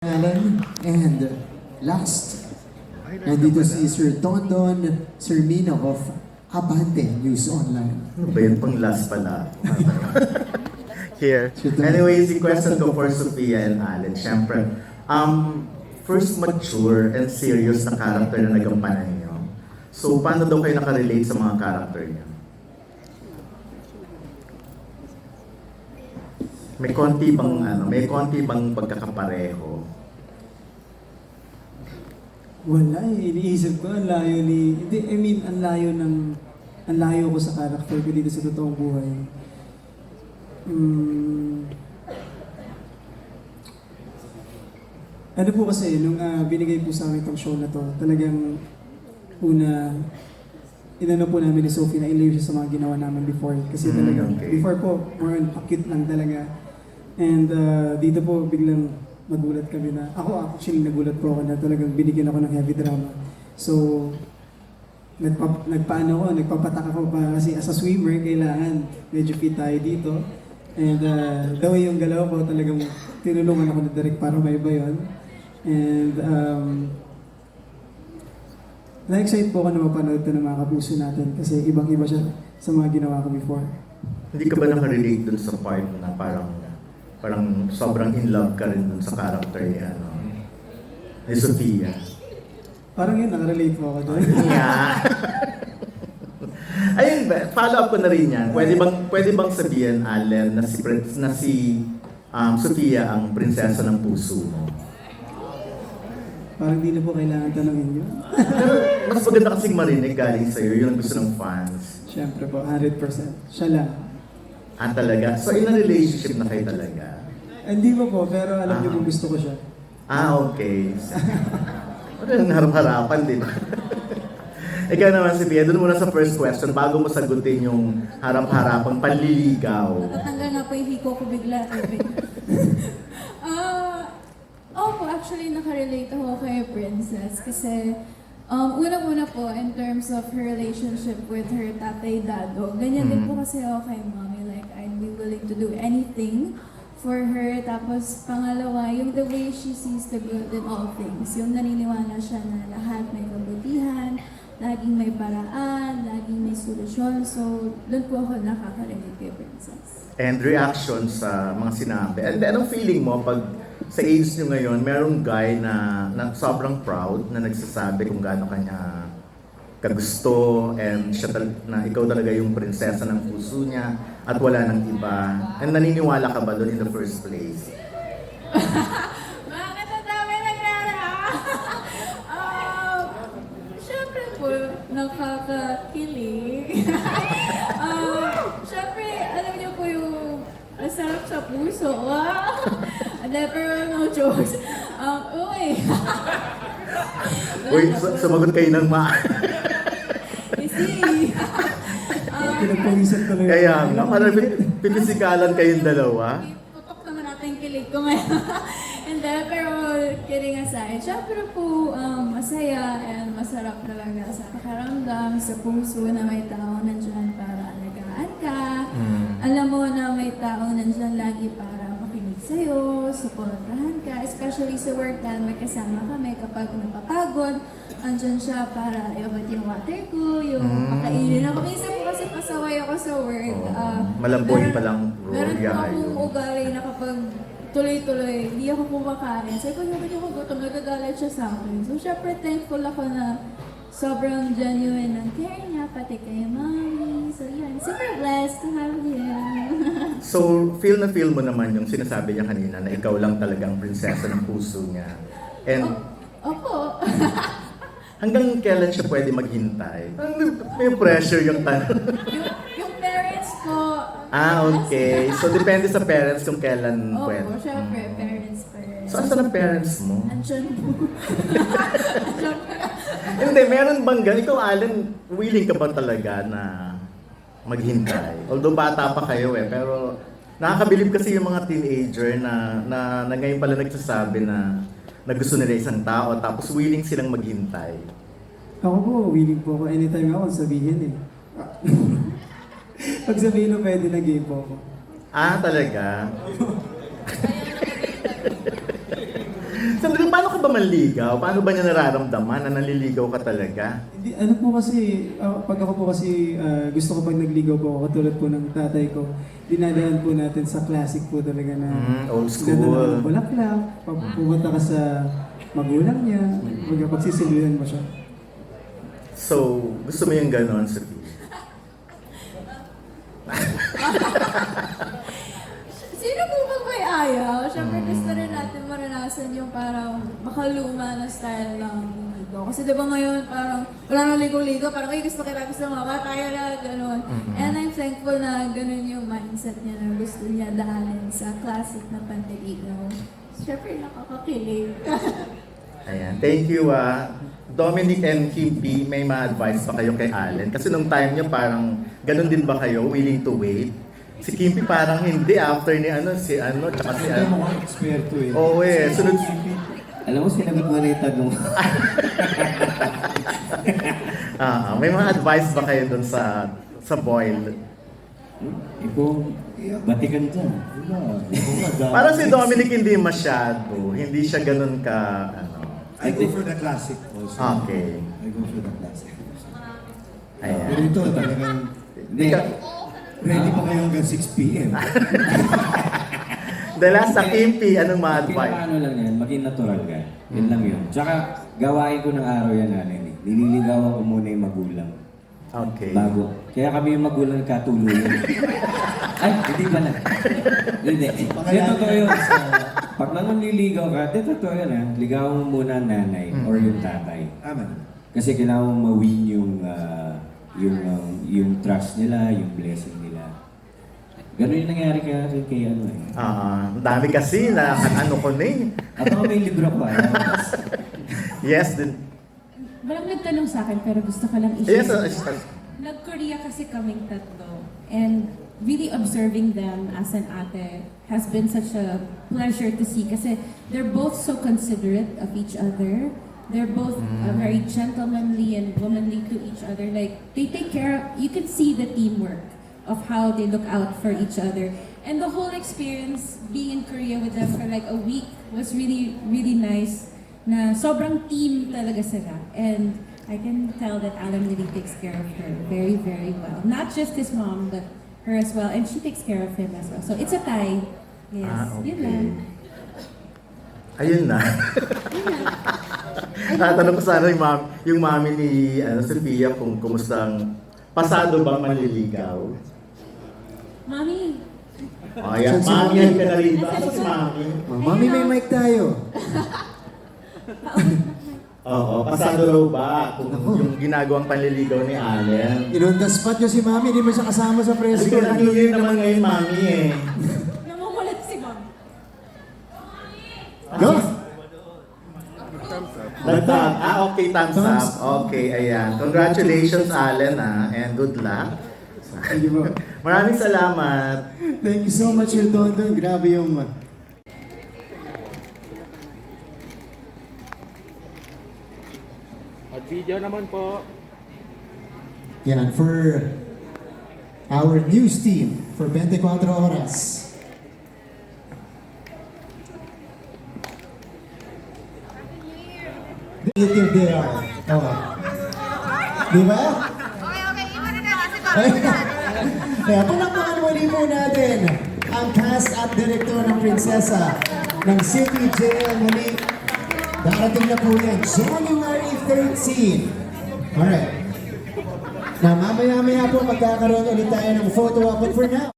Alan, and last, nandito si Sir Dondon Sermino of Abante News Online. Ba yun pang last pala? Here. Sir Don. Anyways, the question ko for Sophia and Allen, syempre, first mature and serious na character na nagampanan niyo. So, paano daw kayo nakarelate sa mga character niyo? May konti bang pagkakapareho? Wala eh. Iniisip ko, ang layo ni... Hindi, I mean, ang layo ko sa character ko dito sa totoong buhay. Ano po kasi, nung binigay po sa amin itong show na to, talagang inano po namin ni Sophie na in-live siya sa mga ginawa namin before. Kasi talagang, okay. before po, more on cute lang talaga. And dito po, biglang nagulat kami na, ako actually nagulat po ako na talagang binigyan ako ng heavy drama. So, nagpapatak ako pa kasi as a swimmer, kailangan medyo fit tayo dito. And the way yung galaw ko, talagang tinulungan ako na direct para may iba yun. And na-excite po ako na mapanood to ng mga kapuso natin kasi ibang-iba siya sa mga ginawa ko before. Hindi ka ba nakarelate dun sa part na parang sobrang in love ka rin dun sa character ni Sophia? Parang yun, nakarelate po ako doon. Yeah. Ayun ba, follow up ko na rin yan. Pwede bang sabihin, Allen, na si Sophia ang prinsesa ng puso mo? Parang di na po kailangan tanongin yun. Mas maganda kasing marinig galing sa'yo, yun ang gusto ng fans. Siyempre po, 100%. Siya lang. Talaga? So, in a relationship na kayo talaga? Hindi pa po, pero alam niyo kung gusto ko siya. Okay. Ano yung harap-harapan, di ba? Ikaw naman, Sophia, doon muna sa first question, bago mo sagutin yung harap-harapang panliligaw. Natatanggal na po yung hiko ko bigla. Opo, actually nakarelate ako kay Princess kasi unang-una po in terms of her relationship with her tatay Dado, ganyan din po kasi ako kay mommy. Like, I'd be willing to do anything for her. Tapos pangalawa, yung the way she sees the good in all things. Yung naniniwala siya na lahat may kabutihan, laging may paraan, laging may solusyon. So, doon po ako nakaka-relate kay Princess. And reaction sa mga sinabi. And anong feeling mo pag sa age nyo ngayon, merong guy na sobrang proud na nagsasabi kung gaano kanya kagusto and na ikaw talaga yung prinsesa ng puso niya at wala nang iba. And naniniwala ka ba doon in the first place? Bakit ang dami nagrara? Siyempre po, nakakakilig. Siyempre, alam niyo po yung masarap sa puso. Pero no jokes. Uy, sumagot kayo ng Kasi, Pinagpawisan ko lang. Kaya nga, parang pipisikalan kayong dalawa. tutok naman natin yung kilig ko ngayon. Hindi, pero kidding aside, syempre po masaya and masarap talaga sa pakaramdam, sa puso na may tao nandyan para alagaan ka. Alam mo na may tao nandyan lagi para makinig sa'yo, supportahan ka, especially sa work dahil may kasama kami kapag napapagod. Andyan siya para iabot yung water ko, yung makainin ako. Minsan po kasi pasaway ako sa work. Malamboy pa lang, Meron po Roria. akong ugali na kapag tuloy-tuloy, hindi ako kumakain. Sabi ko, hindi ako gutom, nagagalit siya sa akin. So, syempre, thankful ako na sobrang genuine ng care niya, pati kay mommy. So, yun, super blessed to have him. So, feel mo naman yung sinasabi niya kanina na ikaw lang talagang prinsesa ng puso niya. And Opo. hanggang kailan siya pwede maghintay? May pressure yung tanong. yung parents ko. Okay. So, depende sa parents kung kailan pwede. Opo, syempre, parents pa rin. So, asan ang parents mo? Andyan po. Hindi, meron bang ganun? Ikaw, Allen, willing ka ba talaga na maghintay? Although bata pa kayo pero nakakabilib kasi yung mga teenager na ngayon pala nagsasabi na gusto nila isang tao tapos willing silang maghintay. Ako po, willing po ako. Anytime ako, sabihin eh. Pag sabihin mo, pwede na game po ako. Talaga? ka ba manligaw? Paano ba niya nararamdaman na nanliligaw ka talaga? Hindi, ano po kasi, pag ako po kasi gusto ko pag nagligaw po ako, katulad po ng tatay ko, dinadaan po natin sa classic po talaga na Old ganda school. ng bulaklak, pumunta ka sa magulang niya, pagsisilbihan mo siya. So, gusto mo yung ganon, Sophie? Sino po ba may ayaw? Siyempre gusto rin natin maranasan yung parang makaluma na style ng ligo. Kasi diba ngayon parang wala nang ligo-ligo, parang ay gusto mo ka, kaya na, gano'n. And I'm thankful na gano'n yung mindset niya na gusto niya dahalin sa classic na panliligaw. Siyempre nakakakilig. Ayan. Thank you, Dominic and Kim P, may ma-advise pa kayo kay Allen? Kasi nung time niyo parang ganun din ba kayo, willing to wait? Si Kim P parang hindi, after ni tsaka si Hindi mo kang eksperto eh. Oo sunod. Alam mo, sinagot mo na yung tanong. May mga advice ba kayo dun sa boy? Ikaw, batikan dyan. Parang si Dominic hindi masyado, hindi siya ganun ka, I go for the classic also. Okay. I go for the classic. Ayan. Pero ito talagang, Hindi ka, ready pa kayo hanggang 6 p.m. the last na Kim P, anong ma-advise? Ano lang yan, maging natural ka. Yun lang yun. Tsaka, gawain ko ng araw yan namin eh. Nililigawan ko muna yung magulang. Okay. Bago. Kaya kami yung magulang katuluyan. Ay, hindi pala. Hindi. Hindi, totoo yun. Pag nangunliligaw ka, di totoo yun ha. Ligawan mo muna ang nanay or yung tatay. Tama. Kasi kailangan mo ma-win yung trust nila, yung blessing nila. Ganun yung nangyari kay ano eh. Ang dami kasi na ano ko na eh. At ako may libro ko Yes, din. Walang nagtanong sa akin pero gusto ko lang i-share. Yes, Nag-Korea kasi kaming tatlo. And really observing them as an ate has been such a pleasure to see kasi they're both so considerate of each other. They're both very gentlemanly and womanly to each other. Like, they take care of, you can see the teamwork of how they look out for each other. And the whole experience being in Korea with them for like a week was really, really nice. Na sobrang team talaga sila. And I can tell that Alan really takes care of her very, very well. Not just his mom, but her as well. And she takes care of him as well. So it's a tie. Yes, yun lang. Ayun na. Tatanong ko sana yung mami ni Sophia kung kumustang pasado bang manliligaw. Mami, Ayan, mami, yan ka na rito. Ano si mami? Mami, may mic tayo. Oo, pasado raw ba kung yung ginagawang panliligaw ni Allen? On the spot nyo si Mami, hindi mo siya kasama sa press Kasi con. ang New Year naman ngayon, mami eh. namumulat si mom. No? Dagdag. Okay, thumbs up. Okay, ayan. Congratulations, Allen, and good luck. Thank you po. Maraming salamat. Thank you so much, Sir Dondon. Grabe yung... At video naman po. Yan, for our news team for 24 Oras. Creative they are. Oh. Di ba? Okay, iwan na natin si Kaya palakpakan muli po natin ang cast at director ng Prinsesa ng City Jail muli. Darating na po yan, January 13. Alright. Na mamaya-maya po magkakaroon ulit tayo ng photo op, but for now,